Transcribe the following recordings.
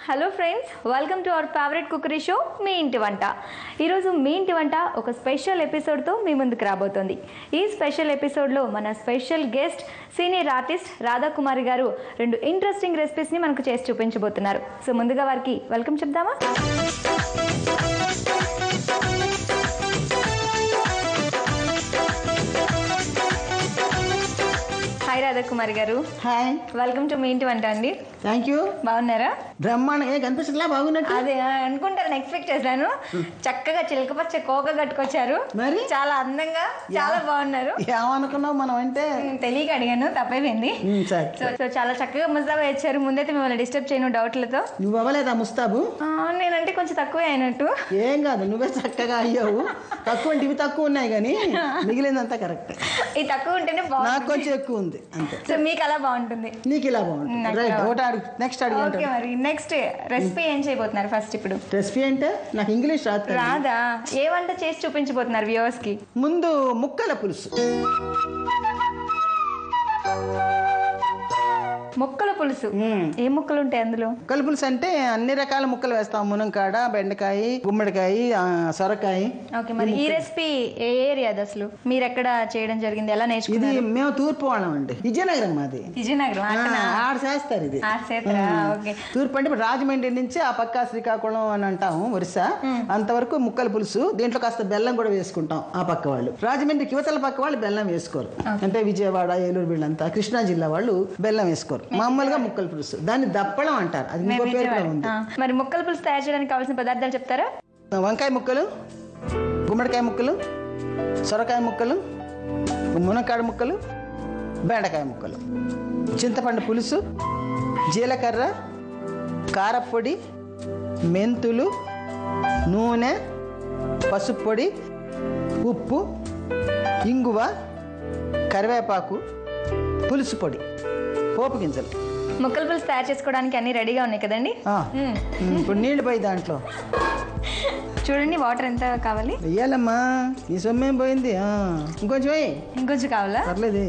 Hello friends, welcome to our favourite cookery show me ఇంటి వంట. ఈరోజు మీ ఇంటి వంట ఒక స్పెషల్ ఎపిసోడ్తో మీ ముందుకు రాబోతోంది. ఈ స్పెషల్ ఎపిసోడ్లో మన special guest senior artist Radhakumari గారు 2 ఇంట్రెస్టింగ్ రెసిపీస్ని మనకు చేసి చూపించబోతున్నారు. సో ముందుగా వారికి వెల్కమ్ చెప్దామా? హాయ్ రాధాకుమారి గారు. హాయ్, వెల్కమ్ టు మీ ఇంటి వంట అండి. Thank you. బాగున్నారా? బ్రహ్మాండంగా కనిపించట్లా? బాగున్నట్టు. అదే అనుకుంటారని ఎక్స్పెక్ట్ చేశాను. చక్కగా చిలకపచ్చ కోక కట్టుకొచ్చారు, మరి చాలా అందంగా, చాలా బాగున్నారు. ఏమనుకున్నావు మనం అంటే? తెలియక అడిగాను, తప్పైపోయింది. సరే. సో చాలా చక్కగా ముస్తాబా ఇచ్చారు. ముందైతే మిమ్మల్ని డిస్టర్బ్ చేయను డౌట్లతో. నువ్వు అవ్వలేదా ముస్తాబు? నేనంటే కొంచెం తక్కువే అయినట్టు. ఏం కాదు, నువ్వే చక్కగా అయ్యావు. తక్కువ అంటే ఇవి తక్కువ ఉన్నాయి కానీ మిగిలిందంతా కరెక్ట్. ఇది తక్కువ ఉంటేనే నాకు బాగుంటుంది, కొంచెం ఎక్కువ ఉంది అంతే. సో మీకు అలా బాగుంటుంది, నీకు ఇలా బాగుంటుంది. రైట్, ఒకటి అడుగు. నెక్స్ట్ అడుగు. ఓకే, మరి నెక్స్ట్ రెసిపీ ఏం చేయబోతున్నారు ఫస్ట్? ఇప్పుడు రెసిపీ అంటే నాకు ఇంగ్లీష్ రాదు. రాదా? ఏ వంట చేసి చూపించబోతున్నారు వ్యూవర్స్ కి? ముందు ముక్కల పులుసు. ముక్కల పులుసు. ఏ ముక్కలు ఉంటాయి అందులో? ముక్కల పులుసు అంటే అన్ని రకాల ముక్కలు వేస్తాం. మునంకాడ, బెండకాయ, గుమ్మడికాయ, సొరకాయ. ఓకే, మరి ఈ రెసిపీ ఏ ఏరియాది అసలు? మీరు ఎక్కడ చేయడం జరిగింది, ఎలా ఇది నేర్చుకున్నారు? మేము తూర్పు వాళ్ళం అండి, విజయనగరం మాది. విజయనగరం ఆడ చేస్తారు ఇది. ఓకే. తూర్పు అంటే ఇప్పుడు రాజమండ్రి నుంచి ఆ పక్క శ్రీకాకుళం అని అంటాము, ఒరిస్సా. అంతవరకు ముక్కల పులుసు. దీంట్లో కాస్త బెల్లం కూడా వేసుకుంటాం. ఆ పక్క వాళ్ళు రాజమండ్రి యువతల పక్క వాళ్ళు బెల్లం వేసుకోరు. అంటే విజయవాడ, ఏలూరు వీళ్ళంతా కృష్ణా జిల్లా వాళ్ళు బెల్లం వేసుకోరు. మామూలుగా ముక్కల పులుసు, దాన్ని దప్పడం అంటారు. అది ఇంకో పేరు కూడా ఉంది. మరి ముక్కల పులుసు తయారు చేయడానికి కావాల్సిన పదార్థాలు చెప్తారా? వంకాయ ముక్కలు, గుమ్మడికాయ ముక్కలు, సొరకాయ ముక్కలు, మునక్కాడ ముక్కలు, బెండకాయ ముక్కలు, చింతపండు పులుసు, జీలకర్ర, కారపొడి, మెంతులు, నూనె, పసుపు పొడి, ఉప్పు, ఇంగువ, కరివేపాకు, పులుసు పొడి, పోపు గింజలు. ముక్కల పులుసు తయారు చేసుకోవడానికి అన్ని రెడీగా ఉన్నాయి కదండి? ఇప్పుడు నీళ్ళు పోయి దాంట్లో చూడండి, వాటర్ ఎంత కావాలి? వెయ్యాలమ్మా, నీ సొమ్మేం పోయింది. ఇంకొంచెం ఇంకొంచెం కావాలా? పర్లేదు.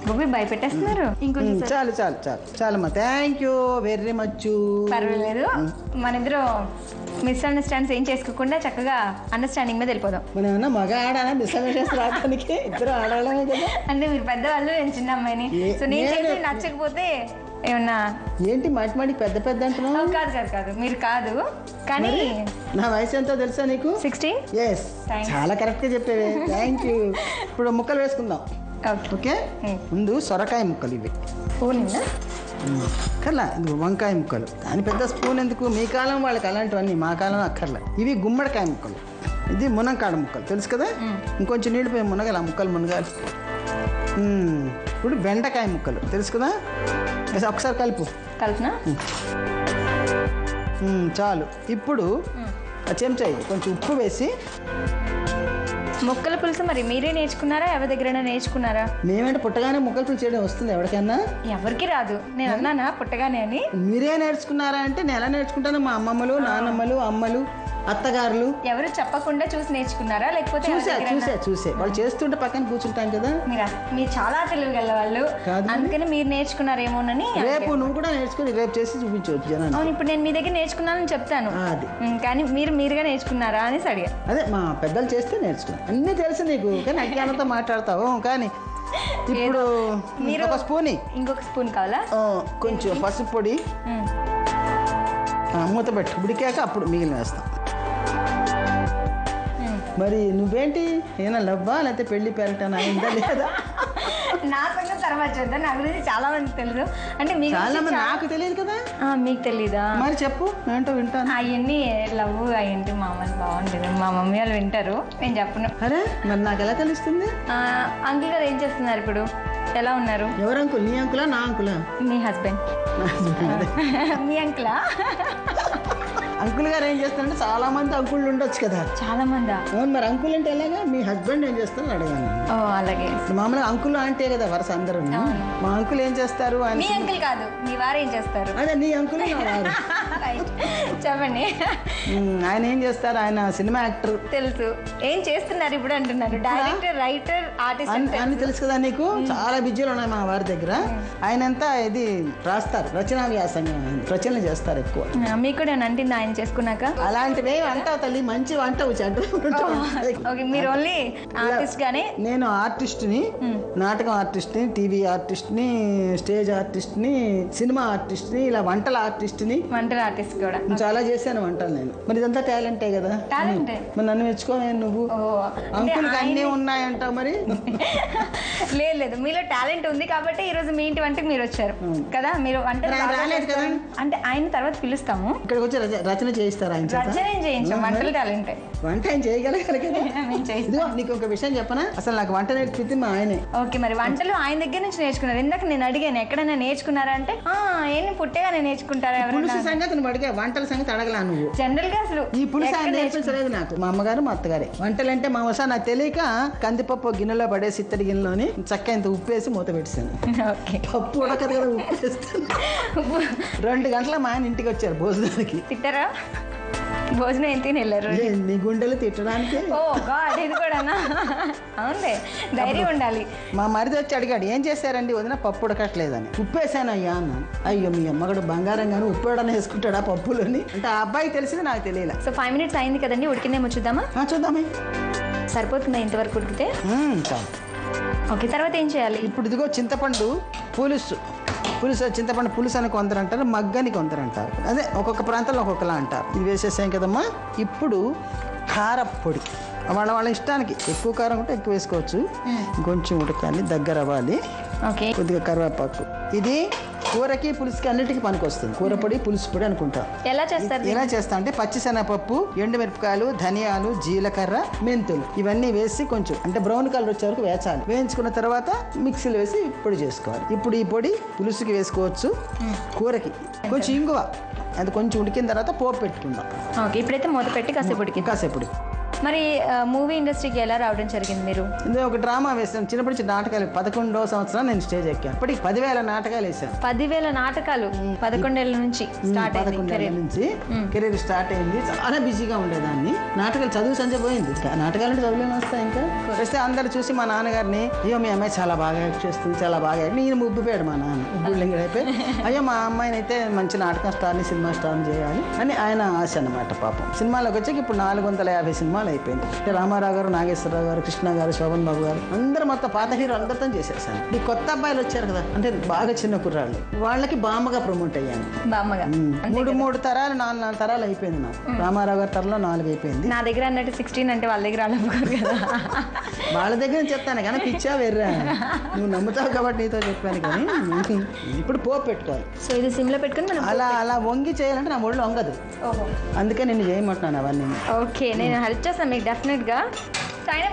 గొప్పి భయపెట్టేస్తున్నారు. ఇంకొంచెం చాలు చాలు చాలు చాలమ్మా. Thank you very much. పర్వాలేదు, మన ఇద్దరు మిస్అండర్స్టాండ్స్ ఏం చేసుకోకుండా చక్కగా అండర్స్టాండింగ్ మీద వెళ్ళిపోదాం. మనం ఏమన్నా మగ ఆడానా మిస్అండర్స్టాండ్స్ రావడానికి? ఇద్దరు ఆడాలనే కదా. అంటే మీరు పెద్దవాళ్ళు, నేను చిన్న అమ్మాయిని. సో నేను చేసి నచ్చకపోతే ఏమన్నా ఏంటి మాటి మాటికి పెద్ద పెద్ద అంటున్నావు? కాదు కాదు కాదు, మీరు కాదు కానీ. నా వయసు ఎంతో తెలుసా నీకు? 16. ఎస్, చాలా కరెక్ట్గా చెప్పేవే. Thank you. ఇప్పుడు ముక్కలు వేసుకుందాం. ఓకే, ముందు సొరకాయ ముక్కలు ఇవి. అక్కర్లా, ఇది వంకాయ ముక్కలు. దాని పెద్ద స్పూన్ ఎందుకు? మీ కాలం వాళ్ళకి అలాంటివన్నీ, మా కాలం అక్కర్లా. ఇవి గుమ్మడికాయ ముక్కలు, ఇది మునంకాడ ముక్కలు, తెలుసు కదా. ఇంకొంచెం నీళ్ళు పోయి మునగాలి, ఆ ముక్కలు మునగాలి. ఇప్పుడు బెండకాయ ముక్కలు, తెలుసు కదా. ఒకసారి కలుపు. కలిపినా చాలు. ఇప్పుడు చెంచా కొంచెం ఉప్పు వేసి. ముక్కల పులుసు మరి మీరే నేర్చుకున్నారా, ఎవరి దగ్గరైనా నేర్చుకున్నారా? మేమంటే పుట్టగానే ముక్కల పులుసు చేయడం వస్తుంది ఎవరికైనా? ఎవరికి రాదు. నేను అన్నానా పుట్టగానే అని? మీరే నేర్చుకున్నారా అంటే నేను ఎలా నేర్చుకుంటాను? మా అమ్మమ్మలు, నాన్నమ్మలు, అమ్మలు, అత్తగారులు ఎవరు చెప్పకుండా చూసి నేర్చుకున్నారా, లేకపోతే చూసే వాళ్ళు చేస్తుంటే పక్కన కూర్చుంటాం కదా. మీరు చాలా తెలివిగల వాళ్ళు, అందుకని మీరు నేర్చుకున్నారేమోనని. రేపు నువ్వు కూడా నేర్చుకుని రేపు చేసి చూపించవచ్చు జనాన్ని. అవును, ఇప్పుడు నేను మీ దగ్గర నేర్చుకున్నానని చెప్తాను, కానీ మీరుగా నేర్చుకున్నారా అని అడిగా. అదే, మా పెద్దలు చేస్తే నేర్చుకున్నా. అన్నీ తెలుసు నీకు, కానీ అజ్ఞానంతో మాట్లాడతావు. కానీ ఇప్పుడు ఒక స్పూన్, ఇంకొక స్పూన్ కావాలా? కొంచెం పసుపు పొడి, మూత పెట్టు. ఉడికాక అప్పుడు మిగిలిన వేస్తాం. మరి నువ్వేంటి, ఏమైనా లవ్వా లేకపోతే పెళ్లి పెరగటానా అయిందా లేదా? నా సంగతి తర్వాత చూద్దాం. నా గురించి చాలా మంది తెలుసు. అంటే మీకు చాలా మంది, నాకు తెలియదు కదా. మీకు తెలీదా? మరి చెప్పు, ఏంటో వింటాను. అవన్నీ లవ్ అయ్యింటి మామూలు బాగుంటుంది. మా మమ్మీ వాళ్ళు వింటారు, నేను చెప్పను. అరే, మరి నాకు ఎలా తెలుస్తుంది? అంకుల్ గారు ఏం చేస్తున్నారు ఇప్పుడు? ఎలా ఉన్నారు? ఎవరు అంకుల్? నీ అంకులా నా అంకులా? మీ హస్బెండ్. మీ అంకులా? అంకుల్ గారు ఏం చేస్తారంటే చాలా మంది అంకుళ్ళు ఉండొచ్చు కదా. చాలా మందా? అవును, మరి అంకుల్ అంటే ఎలాగా? మీ హస్బెండ్ ఏం చేస్తారని అడగాను. అలాగే. మామూలుగా అంకుల్ అంటే కదా వరుస అందరూ. మా అంకుల్ ఏం చేస్తారు? మీ అంకుల్ కాదు, మీ వారు ఏం చేస్తారు? అదే, నీ అంకుల్ నా వారు. చెప్పండి. ఆయన ఏం చేస్తారు? ఆయన సినిమా యాక్టర్. తెలుసు. ఏం చేస్తున్నారు ఇప్పుడు అంటున్నారు? డైరెక్టర్, రైటర్, ఆర్టిస్ట్ అన్ని తెలుసు కదా నీకు. చాలా బిజీలు ఉన్నాయి మా వారి దగ్గర. ఆయనంతా ఇది రాస్తారు, రచనా వ్యాసంగా రచనలు చేస్తారు ఎక్కువ. మీకు కూడా అంటింది ఆయన చేసుకున్నాక? అలాంటివి అంటావు తల్లి, మంచి వంటవు చెడ్డ. మీరు ఓన్లీ ఆర్టిస్ట్ గానే? నేను ఆర్టిస్ట్ని, నాటకం ఆర్టిస్ట్ని, టీవీ ఆర్టిస్ట్ని, స్టేజ్ ఆర్టిస్ట్ని, సినిమా ఆర్టిస్ట్ని, ఇలా వంటల ఆర్టిస్ట్ని. వంటల ఆర్టిస్ట్ కూడా చాలా చేశాను వంటలు నేను. మరి ఇదంతా టాలెంటే కదా. టాలెంటే. మరి నన్ను మెచ్చుకోవే నువ్వు. అంకుల్కి అన్నీ ఉన్నాయంటావు మరి. లేదు, మీలో టాలెంట్ ఉంది కాబట్టి ఈ రోజు మీ ఇంటి వంటకి మీరు వచ్చారు కదా. మీరు వంట రాలేదు కదా అంటే ఆయన తర్వాత పిలుస్తాము. ఇక్కడికి వచ్చి రచన చేయిస్తారు ఆయన. రచన ఏం చేయించాం, వంటల టాలెంటే. వంట ఆయన చేయగలగాలి కదా. ఇదిగో నీకు ఒక విషయం చెప్పనా, అసలు నాకు వంట నేర్పింది మా ఆయనే. ఓకే, మరి వంటలు ఆయన దగ్గర నుంచి నేర్చుకున్నారు. ఇందాక నేను అడిగాను ఎక్కడైనా నేర్చుకున్నారా అంటే ఏం పుట్టేగానే నేర్చుకుంటారా పులుసు సంగతి నువ్వు అడిగా, వంటల సంగతి అడగలా నువ్వు. జనరల్ గా అసలు ఈ పులుసు ఆయన నేర్పించలేదు నాకు. మా అమ్మగారు మా అత్తగారే వంటలంటే. మా వసా నాకు తెలియక కందిపప్పు గిన్నెలో పడేసి ఇత్తడి గిన్నెలోని చక్క ఇంత ఉప్పేసి మూత పెట్టాను. పప్పు ఉడకదు కదా, ఉప్పు వేస్తాను. 2 గంటల మా ఆయన ఇంటికి వచ్చారు భోజనానికి. తిట్టారా? భోజనం ఏం తిని వెళ్ళారు? నీ గుండెలు తిట్టడానికి. ఓ గాడ్, ఇది కూడానా? అవునులే, ధైర్యం ఉండాలి. మా మరిది వచ్చి అడిగాడు, ఏం చేశారండి వదిన? పప్పు ఉడకట్లేదని. ఉప్పేసాను అయ్యా అన్నాను. అయ్యో మీ అమ్మగడు బంగారం గాను ఉప్పు ఏడన్నా వేసుకుంటాడా పప్పులోని అంటే ఆ అబ్బాయి తెలిసింది, నాకు తెలియలే. సో 5 minutes అయింది కదండి, ఉడికిందేమో చూద్దామా? చూద్దామే. సరిపోతుందా ఇంతవరకు ఉడికితే? చాలు. ఓకే, తర్వాత ఏం చేయాలి? ఇప్పుడు ఇదిగో చింతపండు పులుసు. చింతపండు పులుసు అని కొందరు అంటారు, మగ్గని కొందరు అంటారు. అదే ఒక్కొక్క ప్రాంతంలో ఒక్కొక్కలా అంటారు. ఇది వేసేసాం కదమ్మా. ఇప్పుడు కారపొడి వాళ్ళ ఇష్టానికి. ఎక్కువ కారం ఉంటే ఎక్కువ వేసుకోవచ్చు. కొంచెం ఉడకాలి, దగ్గర అవ్వాలి. ఓకే, కొద్దిగా కరివేపాకు. ఇది కూరకి పులుసుకి అన్నిటికీ పనికి వస్తుంది. కూర పొడి, పులుసు పొడి అనుకుంటాం. ఎలా చేస్తారు? ఎలా చేస్తా అంటే పచ్చిశనగపప్పు, ఎండుమిరపకాయలు, ధనియాలు, జీలకర్ర, మెంతులు ఇవన్నీ వేసి కొంచెం అంటే బ్రౌన్ కలర్ వచ్చే వరకు వేచాలి. వేయించుకున్న తర్వాత మిక్సీలో వేసి పొడి చేసుకోవాలి. ఇప్పుడు ఈ పొడి పులుసుకి వేసుకోవచ్చు, కూరకి. కొంచెం ఇంగువ, అది కొంచెం ఉడికిన తర్వాత పోపు పెట్టుకుందాం. ఓకే, ఇప్పుడైతే మూత పెట్టి కాసేపు ఉడికి. కాసేపు. మరి మూవీ ఇండస్ట్రీకి ఎలా రావడం జరిగింది మీరు? ఇందులో ఒక డ్రామా వేసాను. చిన్నప్పటి నుంచి నాటకాలు. 11వ సంవత్సరం నేను స్టేజ్ ఎక్కాను. ఇప్పటికి 10,000 నాటకాలు వేసాను. 10,000 నాటకాలు 11 ఏళ్ళ నుంచి స్టార్ట్ అయింది. 11 ఏళ్ళ నుంచి కెరీర్ స్టార్ట్ అయింది. చాలా బిజీగా ఉండేదాన్ని. నాటకాలు చదువు సంజయ్ పోయింది. నాటకాలు అంటే చదువులేని వస్తాయి. ఇంకా వస్తే అందరు చూసి మా నాన్నగారిని, అయ్యో మీ అమ్మాయి చాలా బాగా యాక్ట్ చేస్తుంది, చాలా బాగా యాక్ట్. నేను ముబ్బిపోయాడు మా నాన్న. ఉబ్బులింగడు అయిపోయి, అయ్యో మా అమ్మాయిని అయితే మంచి నాటకం స్టార్ని, సినిమా స్టార్ని చేయాలి అని ఆయన ఆశ అన్నమాట. పాపం సినిమాలోకి వచ్చాక ఇప్పుడు 450 సినిమాలు అయిపోయింది. రామారావు గారు, నాగేశ్వరరావు గారు, కృష్ణ గారు, శోభన్ బాబు గారు అందరూ మొత్తం పాత హీరో అందరితో చేసేసాను. ఈ కొత్త అబ్బాయిలు వచ్చారు కదా, అంటే బాగా చిన్న కుర్రాళ్ళు, వాళ్ళకి బామ్మగా ప్రమోట్ అయ్యాను. బామ్మగా 3 తరాలు 4 తరాలు అయిపోయింది నాకు. రామారావు గారి తరంలో 4 అయిపోయింది. నా దగ్గర అన్నట్టు 16 అంటే వాళ్ళ దగ్గర అలవారు కదా. వాళ్ళ దగ్గర చెప్తాను కానీ పిచ్చా వెర్రా, నువ్వు నమ్ముతావు కాబట్టి నీతో చెప్పాను. కానీ ఇప్పుడు పోపు పెట్టుకోవాలి. సో ఇది సిమ్లో పెట్టుకుని మనం అలా వంగి చేయాలంటే నా ఒళ్ళు వంగదు. అందుకే నేను చేయమంటున్నాను అవన్నీ. ఓకే, నేను హెల్ప్ చేస్తాను మీకు డెఫినెట్గా. అయినా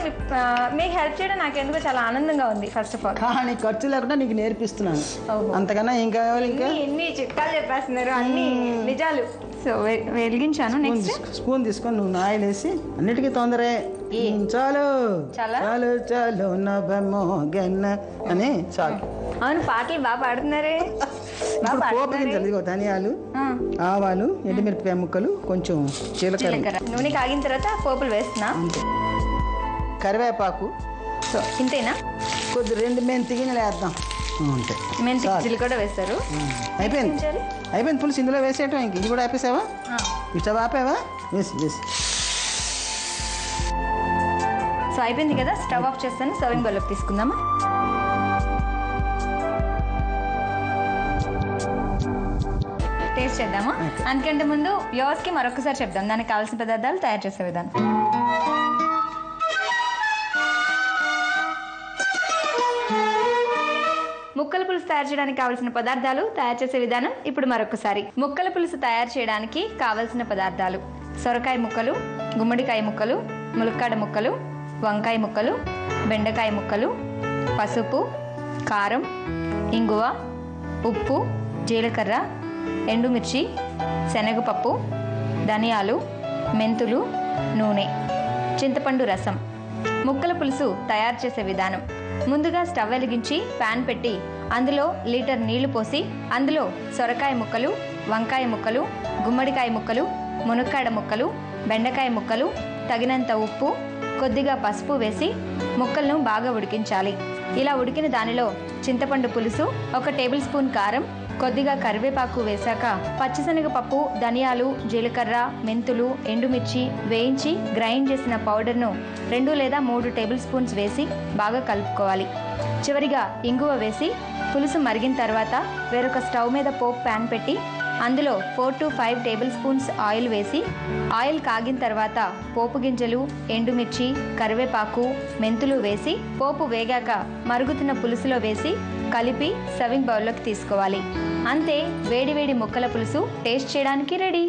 మీకు హెల్ప్ చేయడం నాకు ఎందుకో చాలా ఆనందంగా ఉంది. ఫస్ట్ ఆఫ్ ఆల్ కానీ ఖర్చు లేకుండా నీకు నేర్పిస్తున్నాను. అంతకన్నా ఇంకా ఇంకా ఎన్ని చిట్కాలు చెప్పేస్తున్నారు, అన్ని నిజాలు. సో వెలిగించాను. నెక్స్ట్ స్పూన్ తీసుకొని నువ్వు ఆయిల్ వేసి, అన్నిటికీ తొందరే, చాలు చాలు చాలు నభమోగన్న అని చాలు. అవును, పాటలు బాగా పాడుతున్నారే. ఇప్పుడు పోపు గింజలు, ఇదిగో ధనియాలు, ఆవాలు, ఎండుమిరపకాయ ముక్కలు, కొంచెం జీలకర్ర. నూనె కాగిన తర్వాత పోపులు వేస్తున్నా. కరివేపాకు. సో ఇంతేనా? కొద్ది 2 మెంతి గిన్నెలు వేద్దాం. అంతే. మెంతి గిన్నెలు కూడా వేస్తారు. అయిపోయింది పులుసు ఇందులో వేసేయటం. ఇంక ఇది కూడా ఆపేసావా? ఇష్టం ఆపేవా? వేసి వేసి. సో అయిపోయింది కదా, స్టవ్ ఆఫ్ చేస్తాను. సర్వింగ్ బౌల్లోకి తీసుకుందామా? టేస్ట్ చేద్దామా? అందుకంటే ముందు వ్యూవర్స్కి మరొకసారి చెప్దాం దానికి కావాల్సిన పదార్థాలు, తయారు చేసే విధానం. ముక్కల పులుసు తయారు చేయడానికి కావలసిన పదార్థాలు, తయారు చేసే విధానం ఇప్పుడు మరొకసారి. ముక్కల పులుసు తయారు చేయడానికి కావలసిన పదార్థాలు: సొరకాయ ముక్కలు, గుమ్మడికాయ ముక్కలు, ములక్కాడ ముక్కలు, వంకాయ ముక్కలు, బెండకాయ ముక్కలు, పసుపు, కారం, ఇంగువ, ఉప్పు, జీలకర్ర, ఎండుమిర్చి, శనగపప్పు, ధనియాలు, మెంతులు, నూనె, చింతపండు రసం. ముక్కల పులుసు తయారు చేసే విధానం: ముందుగా స్టవ్ వెలిగించి ప్యాన్ పెట్టి అందులో లీటర్ నీళ్లు పోసి అందులో సొరకాయ ముక్కలు, వంకాయ ముక్కలు, గుమ్మడికాయ ముక్కలు, మునక్కాడ ముక్కలు, బెండకాయ ముక్కలు, తగినంత ఉప్పు, కొద్దిగా పసుపు వేసి ముక్కలను బాగా ఉడికించాలి. ఇలా ఉడికిన దానిలో చింతపండు పులుసు, 1 టేబుల్ స్పూన్ కారం, కొద్దిగా కరివేపాకు వేశాక పచ్చిశనగపప్పు, ధనియాలు, జీలకర్ర, మెంతులు, ఎండుమిర్చి వేయించి గ్రైండ్ చేసిన పౌడర్ను 2 లేదా 3 టేబుల్ స్పూన్స్ వేసి బాగా కలుపుకోవాలి. చివరిగా ఇంగువ వేసి పులుసు మరిగిన తర్వాత వేరొక స్టవ్ మీద పోపు ప్యాన్ పెట్టి అందులో 4 to 5 టేబుల్ స్పూన్స్ ఆయిల్ వేసి ఆయిల్ కాగిన తర్వాత పోపు గింజలు, ఎండుమిర్చి, కరివేపాకు, మెంతులు వేసి పోపు వేగాక మరుగుతున్న పులుసులో వేసి కలిపి సర్వింగ్ బౌల్లోకి తీసుకోవాలి. అంతే, వేడివేడి ముక్కల పులుసు టేస్ట్ చేయడానికి రెడీ.